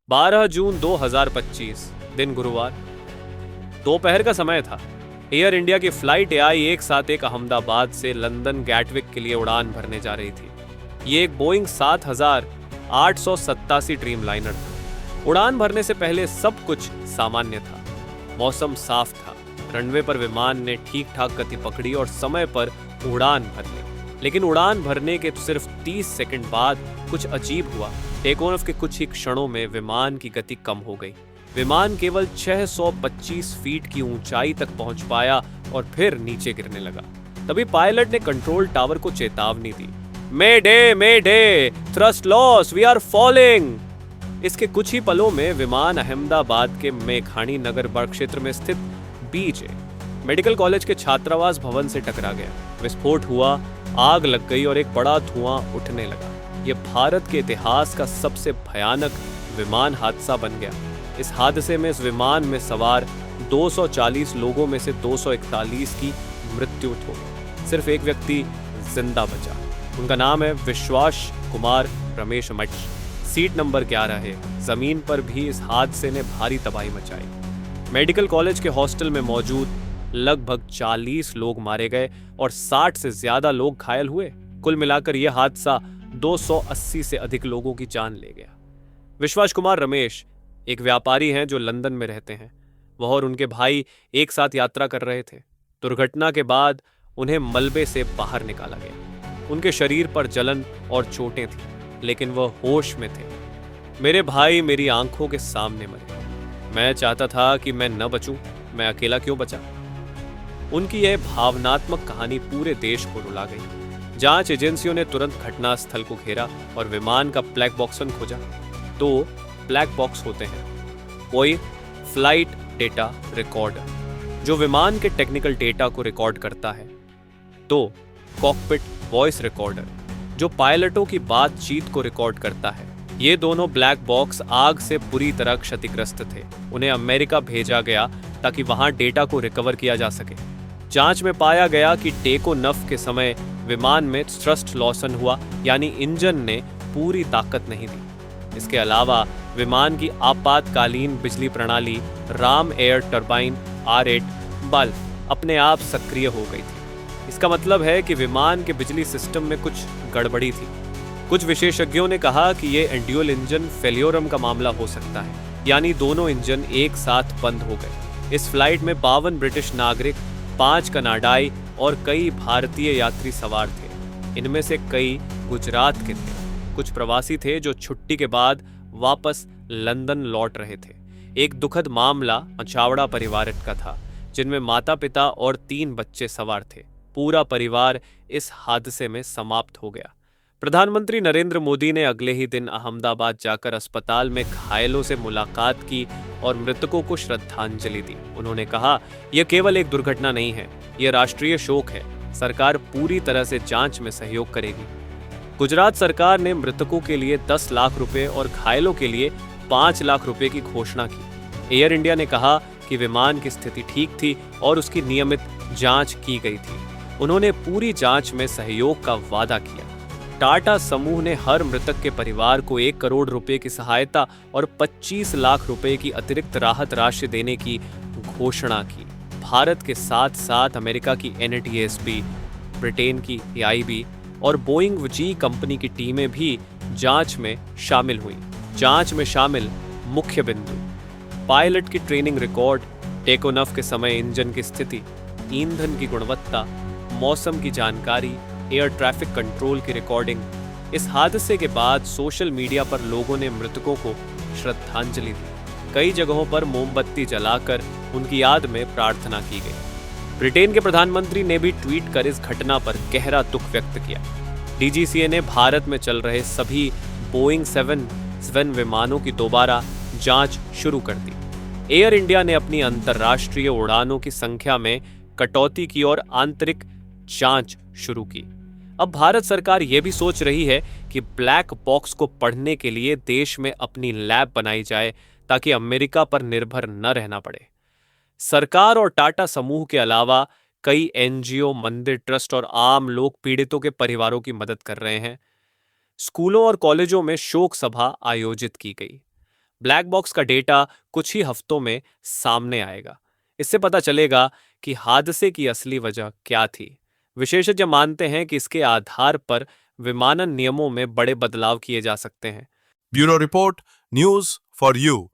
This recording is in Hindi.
12 जून 2025, दिन गुरुवार, दोपहर का समय था। एयर इंडिया की फ्लाइट एआई 171 अहमदाबाद से लंदन गैटविक के लिए उड़ान भरने जा रही थी। ये एक बोइंग 7887 ड्रीमलाइनर था। उड़ान भरने से पहले सब कुछ सामान्य था। मौसम साफ था, रनवे पर विमान ने ठीक ठाक गति पकड़ी और समय पर उड़ान भर ली। लेकिन उड़ान भरने के सिर्फ 30 सेकंड बाद कुछ अजीब हुआ। टेक ऑफ के कुछ ही क्षणों में विमान की गति कम हो गई। विमान केवल 625 फीट की ऊंचाई तक पहुंच पाया और फिर नीचे गिरने लगा। तभी पायलट ने कंट्रोल टावर को चेतावनी दी, mayday, thrust loss, we are falling. इसके कुछ ही पलों में विमान अहमदाबाद के मेघानी नगर बर क्षेत्र में स्थित बीजे मेडिकल कॉलेज के छात्रावास भवन से टकरा गया। विस्फोट हुआ, आग लग गई और एक बड़ा धुआं उठने लगा। यह भारत के इतिहास का सबसे भयानक विमान हादसा बन गया। इस हादसे में इस विमान में सवार 240 लोगों में से 241 की मृत्यु हो गई। सिर्फ एक व्यक्ति जिंदा बचा। उनका नाम है विश्वास कुमार रमेश मठ। सीट नंबर 11 है। जमीन पर भी इस हादसे ने भारी तबाही मचाई। मेडिकल कॉलेज के हॉस्टल में मौजूद लगभग 40 लोग मारे गए और 60 से ज्यादा लोग घायल हुए। कुल मिलाकर यह हादसा 280 से अधिक लोगों की जान ले गया। विश्वास कुमार रमेश एक व्यापारी हैं जो लंदन में रहते हैं। वह और उनके भाई एक साथ यात्रा कर रहे थे। दुर्घटना के बाद उन्हें मलबे से बाहर निकाला गया। उनके शरीर पर जलन और चोटें थीं, लेकिन वह होश में थे। मेरे भाई मेरी आंखों के सामने मरे। मैं चाहता था कि मैं न बचूं, मैं अकेला क्यों बचा। उनकी यह भावनात्मक कहानी पूरे देश को रुला गई। जांच एजेंसियों ने तुरंत घटनास्थल को घेरा और विमान का ब्लैक बॉक्स खोजा। 2 ब्लैक बॉक्स होते हैं। कोई फ्लाइट डेटा रिकॉर्डर जो विमान के टेक्निकल डेटा को रिकॉर्ड करता है। 2 कॉकपिट वॉइस रिकॉर्डर जो पायलटों की बातचीत को रिकॉर्ड करता है। ये दोनों ब्लैक बॉक्स आग से पूरी तरह क्षतिग्रस्त थे। उन्हें अमेरिका भेजा गया ताकि वहां डेटा को रिकवर किया जा सके। जांच में पाया गया कि टेक ऑफ के समय विमान में थ्रस्ट लॉसन हुआ, यानी इंजन ने पूरी ताकत नहीं दी। इसके अलावा विमान की आपातकालीन बिजली प्रणाली Ram air turbine R8 bulb अपने आप सक्रिय हो गई थी। इसका मतलब है कि विमान के बिजली सिस्टम में कुछ गड़बड़ी थी। कुछ विशेषज्ञों ने कहा कि यह ड्यूल इंजन फेल्योरम का मामला हो सकता है, यानी दोनों इंजन एक साथ बंद हो गए। इस फ्लाइट में 52 ब्रिटिश नागरिक, 5 कनाडाई और कई भारतीय यात्री सवार थे। इनमें से कई गुजरात के थे। कुछ प्रवासी थे जो छुट्टी के बाद वापस लंदन लौट रहे थे। एक दुखद मामला मछावड़ा परिवार का था, जिनमें माता पिता और 3 बच्चे सवार थे। पूरा परिवार इस हादसे में समाप्त हो गया। प्रधानमंत्री नरेंद्र मोदी ने अगले ही दिन अहमदाबाद जाकर अस्पताल में घायलों से मुलाकात की और मृतकों को श्रद्धांजलि दी। उन्होंने कहा, यह केवल एक दुर्घटना नहीं है, यह राष्ट्रीय शोक है। सरकार पूरी तरह से जांच में सहयोग करेगी। गुजरात सरकार ने मृतकों के लिए 10 लाख रुपए और घायलों के लिए 5 लाख रुपए की घोषणा की। एयर इंडिया ने कहा कि विमान की स्थिति ठीक थी और उसकी नियमित जांच की गई थी। उन्होंने पूरी जांच में सहयोग का वादा किया। टाटा समूह ने हर मृतक के परिवार को 1 करोड़ रुपए की सहायता और 25 लाख रुपए की अतिरिक्त राहत राशि देने की घोषणा की। भारत के साथ साथ अमेरिका की NTSB, ब्रिटेन की AIB और बोइंग जी कंपनी की टीमें भी जांच में शामिल हुई। जांच में शामिल मुख्य बिंदु: पायलट की ट्रेनिंग रिकॉर्ड, टेक ऑफ के समय इंजन की स्थिति, ईंधन की गुणवत्ता, मौसम की जानकारी, एयर ट्रैफिक कंट्रोल की रिकॉर्डिंग। इस हादसे के बाद सोशल मीडिया पर लोगों ने मृतकों को श्रद्धांजलि दी। कई जगहों पर मोमबत्ती जलाकर उनकी याद में प्रार्थना की गई। ब्रिटेन के प्रधानमंत्री ने भी ट्वीट कर इस घटना पर गहरा दुख व्यक्त किया। DGCA ने भारत में चल रहे सभी बोइंग 777 विमानों की दोबारा जांच शुरू कर दी। एयर इंडिया ने अपनी अंतर्राष्ट्रीय उड़ानों की संख्या में कटौती की और आंतरिक जांच शुरू की। अब भारत सरकार यह भी सोच रही है कि ब्लैक बॉक्स को पढ़ने के लिए देश में अपनी लैब बनाई जाए ताकि अमेरिका पर निर्भर न रहना पड़े। सरकार और टाटा समूह के अलावा कई NGO, मंदिर, ट्रस्ट और आम लोग पीड़ितों के परिवारों की मदद कर रहे हैं। स्कूलों और कॉलेजों में शोक सभा आयोजित की गई। ब्लैक बॉक्स का डेटा कुछ ही हफ्तों में सामने आएगा। इससे पता चलेगा कि हादसे की असली वजह क्या थी। विशेषज्ञ मानते हैं कि इसके आधार पर विमानन नियमों में बड़े बदलाव किए जा सकते हैं। Bureau report, news for you.